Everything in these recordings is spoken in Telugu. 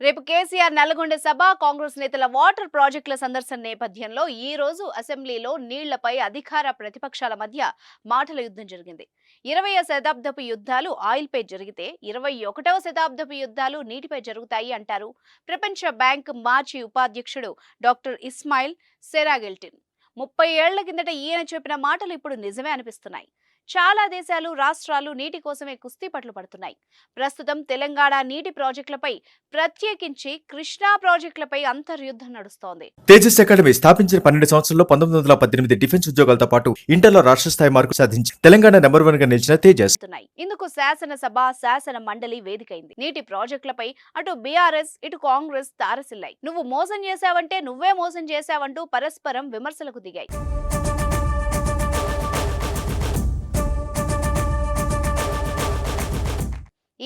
రేపు కేసీఆర్ నల్గొండ సభ కాంగ్రెస్ నేతల వాటర్ ప్రాజెక్టుల సందర్శన నేపథ్యంలో ఈ రోజు అసెంబ్లీలో నీళ్లపై అధికార ప్రతిపక్షాల మధ్య మాటల యుద్ధం జరిగింది. 20వ శతాబ్దపు యుద్ధాలు ఆయిల్పై జరిగితే 21వ శతాబ్దపు యుద్ధాలు నీటిపై జరుగుతాయి అంటారు ప్రపంచ బ్యాంక్ మాజీ ఉపాధ్యక్షుడు డాక్టర్ ఇస్మాయిల్ సెరాగిల్టిన్. 30 ఏళ్ల కిందట ఈయన చెప్పిన మాటలు ఇప్పుడు నిజమే అనిపిస్తున్నాయి. చాలా దేశాలు రాష్ట్రాలు నీటి కోసమే కుస్తీ పట్లు పడుతున్నాయి. ప్రస్తుతం తెలంగాణ నీటి ప్రాజెక్టులపై, ప్రత్యేకించి కృష్ణా ప్రాజెక్టులపై అంతర్యుద్ధం నడుస్తోంది. తేజస్ అకాడమీ స్థాపించిన 12 సంవత్సరంలో 1918 డిఫెన్స్ ఉద్యోగాలతో పాటు ఇంటర్లో రాష్ట్ర స్థాయి మార్కు సాధించి తెలంగాణ నెంబర్ 1 గా నిలిచిన తేజస్ ఇందుకు శాసనసభ, శాసన మండలి వేదికైంది. నీటి ప్రాజెక్టులపై అటు బీఆర్ఎస్, ఇటు కాంగ్రెస్ తారసిల్లాయి. నువ్వు మోసం చేశావంటే నువ్వే మోసం చేశావంటూ పరస్పరం విమర్శలకు దిగాయి.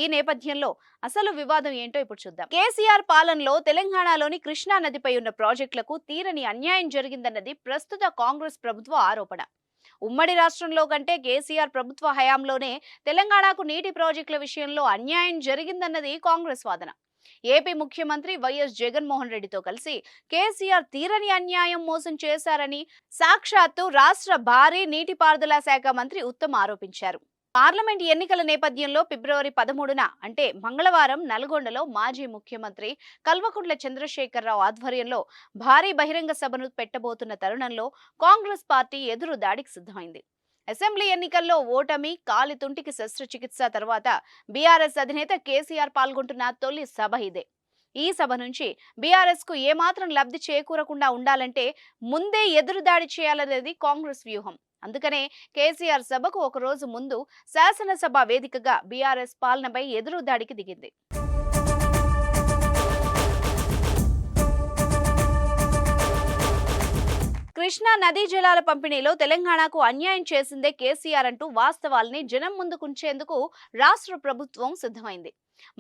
ఈ నేపథ్యంలో అసలు వివాదం ఏంటో ఇప్పుడు చూద్దాం. కేసీఆర్ పాలనలో తెలంగాణలోని కృష్ణా నదిపై ఉన్న ప్రాజెక్టులకు తీరని అన్యాయం జరిగిందన్నది ప్రస్తుత కాంగ్రెస్ ప్రభుత్వ ఆరోపణ. ఉమ్మడి రాష్ట్రంలో కంటే కేసీఆర్ ప్రభుత్వ హయాంలోనే తెలంగాణకు నీటి ప్రాజెక్టుల విషయంలో అన్యాయం జరిగిందన్నది కాంగ్రెస్ వాదన. ఏపీ ముఖ్యమంత్రి వైఎస్ జగన్మోహన్ రెడ్డితో కలిసి కేసీఆర్ తీరని అన్యాయం మోసం చేశారని సాక్షాత్తు రాష్ట్ర భారీ నీటిపారుదల శాఖ మంత్రి ఉత్తమ్ ఆరోపించారు. పార్లమెంట్ ఎన్నికల నేపథ్యంలో ఫిబ్రవరి 13న అంటే మంగళవారం నల్గొండలో మాజీ ముఖ్యమంత్రి కల్వకుంట్ల చంద్రశేఖరరావు ఆధ్వర్యంలో భారీ బహిరంగ సభను పెట్టబోతున్న తరుణంలో కాంగ్రెస్ పార్టీ ఎదురు దాడికి సిద్ధమైంది. అసెంబ్లీ ఎన్నికల్లో ఓటమి, కాలితుంటికి శస్త్రచికిత్స తర్వాత బీఆర్ఎస్ అధినేత కేసీఆర్ పాల్గొంటున్న తొలి సభ ఇదే. ఈ సభ నుంచి బీఆర్ఎస్ కు ఏమాత్రం లబ్ధి చేకూరకుండా ఉండాలంటే ముందే ఎదురుదాడి చేయాలనేది కాంగ్రెస్ వ్యూహం. అందుకనే కేసీఆర్ సభకు ఒక రోజు ముందు శాసనసభ వేదికగా బీఆర్ఎస్ పాలనపై ఎదురుదాడికి దిగింది. కృష్ణా నదీ జలాల పంపిణీలో తెలంగాణకు అన్యాయం చేసిందే కేసీఆర్ అంటూ వాస్తవాల్ని జనం ముందుకుంచేందుకు రాష్ట్ర ప్రభుత్వం సిద్ధమైంది.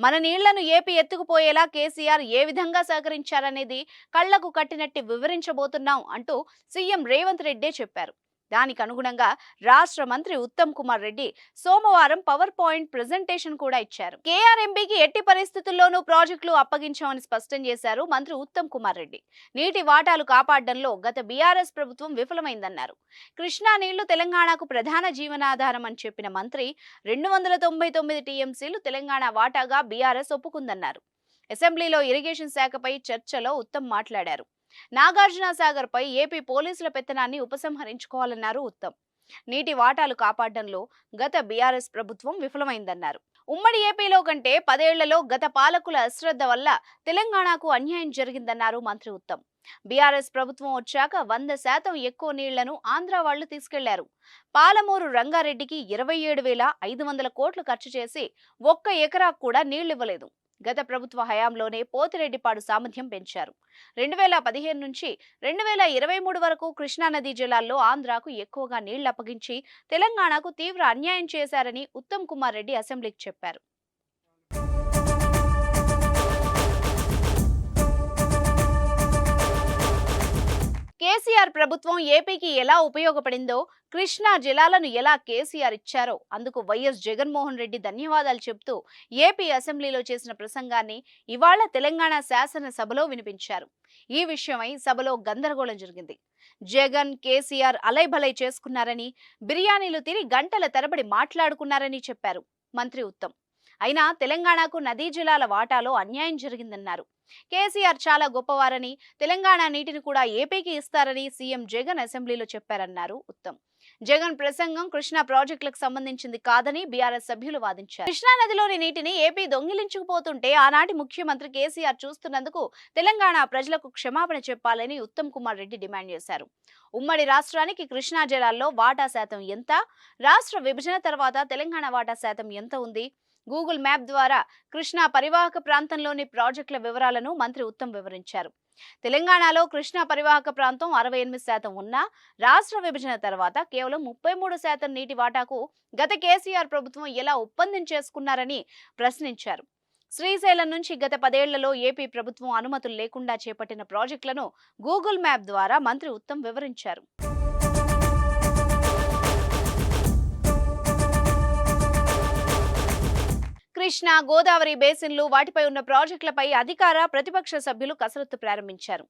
మన నీళ్లను ఏపీ ఎత్తుకుపోయేలా కేసీఆర్ ఏ విధంగా సహకరించారనేది కళ్లకు కట్టినట్టు వివరించబోతున్నాం అంటూ సీఎం రేవంత్ రెడ్డి చెప్పారు. దానికి అనుగుణంగా రాష్ట్ర మంత్రి ఉత్తమ్ కుమార్ రెడ్డి సోమవారం పవర్ పాయింట్ ప్రెజెంటేషన్ కూడా ఇచ్చారు. కేఆర్ఎంబీకి ఎట్టి పరిస్థితుల్లోనూ ప్రాజెక్టులు అప్పగించామని స్పష్టం చేశారు మంత్రి ఉత్తమ్ కుమార్ రెడ్డి. నీటి వాటాలు కాపాడడంలో గత బీఆర్ఎస్ ప్రభుత్వం విఫలమైందన్నారు. కృష్ణా నీళ్లు తెలంగాణకు ప్రధాన జీవనాధారం అని చెప్పిన మంత్రి 299 టీఎంసీలు తెలంగాణ వాటాగా బీఆర్ఎస్ ఒప్పుకుందన్నారు. అసెంబ్లీలో ఇరిగేషన్ శాఖపై చర్చలో ఉత్తమ్ మాట్లాడారు. నాగార్జున సాగర్ పై ఏపీ పోలీసుల పెత్తనాన్ని ఉపసంహరించుకోవాలన్నారు ఉత్తమ్. నీటి వాటాలు కాపాడడంలో గత బీఆర్ఎస్ ప్రభుత్వం విఫలమైందన్నారు. ఉమ్మడి ఏపీలో కంటే 10 ఏళ్లలో గత పాలకుల అశ్రద్ధ వల్ల తెలంగాణకు అన్యాయం జరిగిందన్నారు మంత్రి ఉత్తమ్. బీఆర్ఎస్ ప్రభుత్వం వచ్చాక 100% ఎక్కువ నీళ్లను ఆంధ్ర వాళ్లు తీసుకెళ్లారు. పాలమూరు రంగారెడ్డికి 27,500 కోట్లు ఖర్చు చేసి 1 ఎకరా కూడా నీళ్లివ్వలేదు. గత ప్రభుత్వ హయాంలోనే పోతిరెడ్డిపాడు సామర్థ్యం పెంచారు. 2015 నుంచి 2023 వరకు కృష్ణానదీ జలాల్లో ఆంధ్రాకు ఎక్కువగా నీళ్లు అప్పగించి తెలంగాణకు తీవ్ర అన్యాయం చేశారని ఉత్తమ్ కుమార్ రెడ్డి అసెంబ్లీకి చెప్పారు. కేసీఆర్ ప్రభుత్వం ఏపీకి ఎలా ఉపయోగపడిందో, కృష్ణా జలాలను ఎలా కేసీఆర్ ఇచ్చారో అందుకు వైఎస్ జగన్మోహన్ రెడ్డి ధన్యవాదాలు చెబుతూ ఏపీ అసెంబ్లీలో చేసిన ప్రసంగాన్ని ఇవాళ తెలంగాణ శాసనసభలో వినిపించారు. ఈ విషయమై సభలో గందరగోళం జరిగింది. జగన్, కేసీఆర్ అలైబలై చేసుకున్నారని, బిర్యానీలు తిని గంటల తరబడి మాట్లాడుకున్నారని చెప్పారు మంత్రి ఉత్తమ్. అయినా తెలంగాణకు నదీ జలాల వాటాలో అన్యాయం జరిగిందన్నారు. కేసీఆర్ చాలా గొప్పవారని, తెలంగాణ నీటిని కూడా ఏపీకి ఇస్తారని సీఎం జగన్ అసెంబ్లీలో చెప్పారన్నారు ఉత్తమ్. జగన్ ప్రసంగం కృష్ణా ప్రాజెక్టులకు సంబంధించింది కాదని బీఆర్ఎస్ సభ్యులు వాదించారు. కృష్ణా నదిలోని నీటిని ఏపీ దొంగిలించుకుపోతుంటే ఆనాటి ముఖ్యమంత్రి కేసీఆర్ చూస్తున్నందుకు తెలంగాణ ప్రజలకు క్షమాపణ చెప్పాలని ఉత్తమ్ కుమార్ రెడ్డి డిమాండ్ చేశారు. ఉమ్మడి రాష్ట్రానికి కృష్ణా జలాల్లో వాటా శాతం ఎంత, రాష్ట్ర విభజన తర్వాత తెలంగాణ వాటా శాతం ఎంత ఉంది, గూగుల్ మ్యాప్ ద్వారా కృష్ణా పరివాహక ప్రాంతంలోని ప్రాజెక్టుల వివరాలను మంత్రి ఉత్తమ్ వివరించారు. తెలంగాణలో కృష్ణా పరివాహక ప్రాంతం 68% ఉన్నా రాష్ట్ర విభజన తర్వాత కేవలం 33% నీటి వాటాకు గత కేసీఆర్ ప్రభుత్వం ఎలా ఒప్పందం చేసుకున్నారని ప్రశ్నించారు. శ్రీశైలం నుంచి గత 10 ఏళ్లలో ఏపీ ప్రభుత్వం అనుమతులు లేకుండా చేపట్టిన ప్రాజెక్టులను గూగుల్ మ్యాప్ ద్వారా మంత్రి ఉత్తమ్ వివరించారు. కృష్ణా, గోదావరి బేసిన్లు వాటిపై ఉన్న ప్రాజెక్టులపై అధికార ప్రతిపక్ష సభ్యులు కసరత్తు ప్రారంభించారు.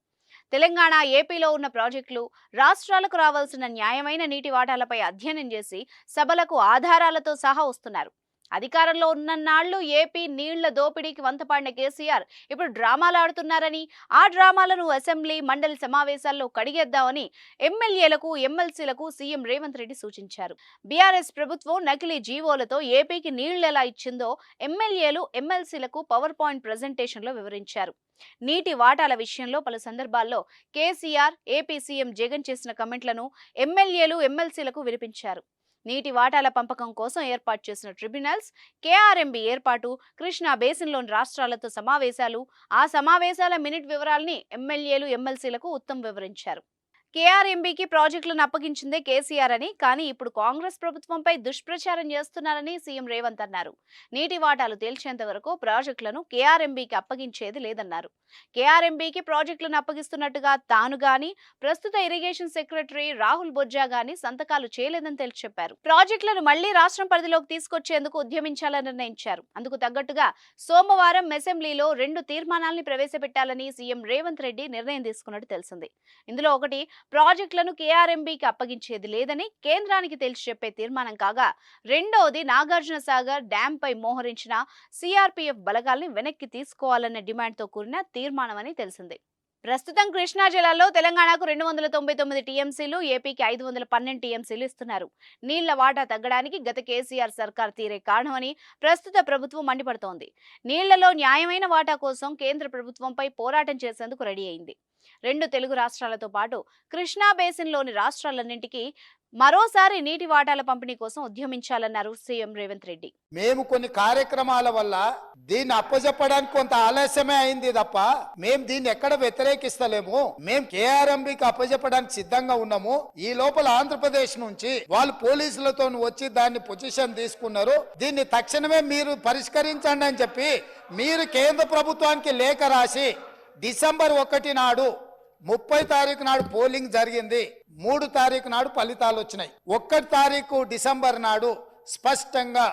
తెలంగాణ, ఏపీలో ఉన్న ప్రాజెక్టులు, రాష్ట్రాలకు రావాల్సిన న్యాయమైన నీటి వాటాలపై అధ్యయనం చేసి సభలకు ఆధారాలతో సహా వస్తున్నారు. అధికారంలో ఉన్నన్నాళ్లు ఏపీ నీళ్ల దోపిడీకి వంతపాడిన కేసీఆర్ ఇప్పుడు డ్రామాలు ఆడుతున్నారని, ఆ డ్రామాలను అసెంబ్లీ, మండలి సమావేశాల్లో కడిగేద్దామని ఎమ్మెల్యేలకు, ఎమ్మెల్సీలకు సీఎం రేవంత్ రెడ్డి సూచించారు. బీఆర్ఎస్ ప్రభుత్వం నకిలీ జీవోలతో ఏపీకి నీళ్లు ఎలా ఇచ్చిందో ఎమ్మెల్యేలు, ఎమ్మెల్సీలకు పవర్ పాయింట్ ప్రెజెంటేషన్లో వివరించారు. నీటి వాటాల విషయంలో పలు సందర్భాల్లో కేసీఆర్, ఏపీ సీఎం జగన్ చేసిన కమెంట్లను ఎమ్మెల్యేలు, ఎమ్మెల్సీలకు వినిపించారు. నీటి వాటాల పంపకం కోసం ఏర్పాటు చేసిన ట్రిబ్యునల్స్, కేఆర్ఎంబీ ఏర్పాటు, కృష్ణా బేసిన్లోని రాష్ట్రాలతో సమావేశాలు, ఆ సమావేశాల మినిట్ వివరాల్ని ఎమ్మెల్యేలు, ఎమ్మెల్సీలకు ఉత్తమ్ వివరించారు. కేఆర్ఎంబీకి ప్రాజెక్టులను అప్పగించిందే కేసీఆర్ అని, కానీ ఇప్పుడు కాంగ్రెస్ ప్రభుత్వంపై దుష్ప్రచారం చేస్తున్నారని సీఎం రేవంత్ అన్నారు. నీటి వాటాలు తేల్చేంత వరకు ప్రాజెక్టులను కేఆర్ఎంబీకి అప్పగించేది లేదన్నారు. కేఆర్ఎంబీకి ప్రాజెక్టులను అప్పగిస్తున్నట్టుగా తాను గాని, ప్రస్తుత ఇరిగేషన్ సెక్రటరీ రాహుల్ బొజ్జా గాని సంతకాలు చేయలేదని తేల్చి చెప్పారు. ప్రాజెక్టులను మళ్లీ రాష్ట్రం పరిధిలోకి తీసుకొచ్చేందుకు ఉద్యమించాలని నిర్ణయించారు. అందుకు తగ్గట్టుగా సోమవారం అసెంబ్లీలో 2 తీర్మానాల్ని ప్రవేశపెట్టాలని సీఎం రేవంత్ రెడ్డి నిర్ణయం తీసుకున్నట్టు తెలిసింది. ఇందులో ఒకటి, ప్రాజెక్టులను కేఆర్ఎంబీకి అప్పగించేది లేదని కేంద్రానికి తేల్చి చెప్పే తీర్మానం కాగా, రెండోది నాగార్జున సాగర్ డ్యాంపై మోహరించిన సిఆర్పీఎఫ్ బలగాల్ని వెనక్కి తీసుకోవాలన్న డిమాండ్తో కూడిన తీర్మానం అని తెలిసింది. ప్రస్తుతం కృష్ణా జిల్లాలో తెలంగాణకు 299 టీఎంసీలు, ఏపీకి 512 టీఎంసీలు ఇస్తున్నారు. నీళ్ల వాటా తగ్గడానికి గత కేసీఆర్ సర్కార్ తీరే కారణమని ప్రస్తుత ప్రభుత్వం మండిపడుతోంది. నీళ్లలో న్యాయమైన వాటా కోసం కేంద్ర ప్రభుత్వంపై పోరాటం చేసేందుకు రెడీ అయింది. 2 తెలుగు రాష్ట్రాలతో పాటు కృష్ణా బేసిన్లోని రాష్ట్రాలన్నింటికీ మరోసారి నీటి వాటాల పంపిణీ కోసం ఉద్యమించాలన్నారు సీఎం రేవంత్ రెడ్డి. మేము కొన్ని కార్యక్రమాల వల్ల దీన్ని అప్పజెప్పడానికి కొంత ఆలస్యమే అయింది తప్ప మేము దీన్ని ఎక్కడ వ్యతిరేకిస్తలేము. మేము కేఆర్ఎంబీకి అప్పజెప్పడానికి సిద్ధంగా ఉన్నాము. ఈ లోపల ఆంధ్రప్రదేశ్ నుంచి వాళ్ళు పోలీసులతో వచ్చి దాన్ని పొజిషన్ తీసుకున్నారు. దీన్ని తక్షణమే మీరు పరిష్కరించండి అని చెప్పి మీరు కేంద్ర ప్రభుత్వానికి లేఖ రాసి డిసెంబర్ 1 నాడు 30 తారీఖు నాడు పోలింగ్ జరిగింది. 3 తారీఖు నాడు ఫలితాలు వచ్చినాయి. 1 తారీఖు డిసెంబర్ నాడు స్పష్టంగా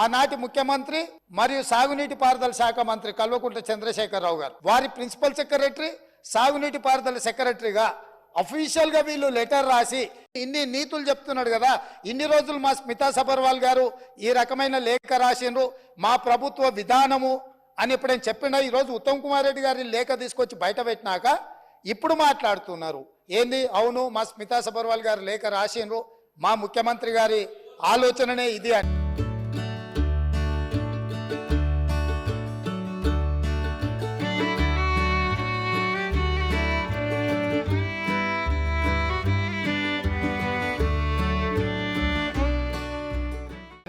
ఆనాటి ముఖ్యమంత్రి మరియు సాగునీటి పారుదల శాఖ మంత్రి కల్వకుంట్ల చంద్రశేఖరరావు గారు, వారి ప్రిన్సిపల్ సెక్రటరీ, సాగునీటి పారుదల సెక్రటరీగా అఫీషియల్ గా వీళ్ళు లెటర్ రాసి ఇన్ని నీతులు చెప్తున్నాడు కదా. ఇన్ని రోజులు మా స్మితా సబర్వాల్ గారు ఈ రకమైన లేఖ రాసిండ్రు, మా ప్రభుత్వ విధానము అని ఎప్పుడైనా చెప్పినా ఈరోజు ఉత్తమ్ కుమార్ రెడ్డి గారి లేఖ తీసుకొచ్చి బయట పెట్టినాక ఇప్పుడు మాట్లాడుతున్నారు. ఏంది? అవును, మా స్మితా సబర్వాల్ గారు లేఖ రాసిండ్రు, మా ముఖ్యమంత్రి గారి ఆలోచననే ఇది అని.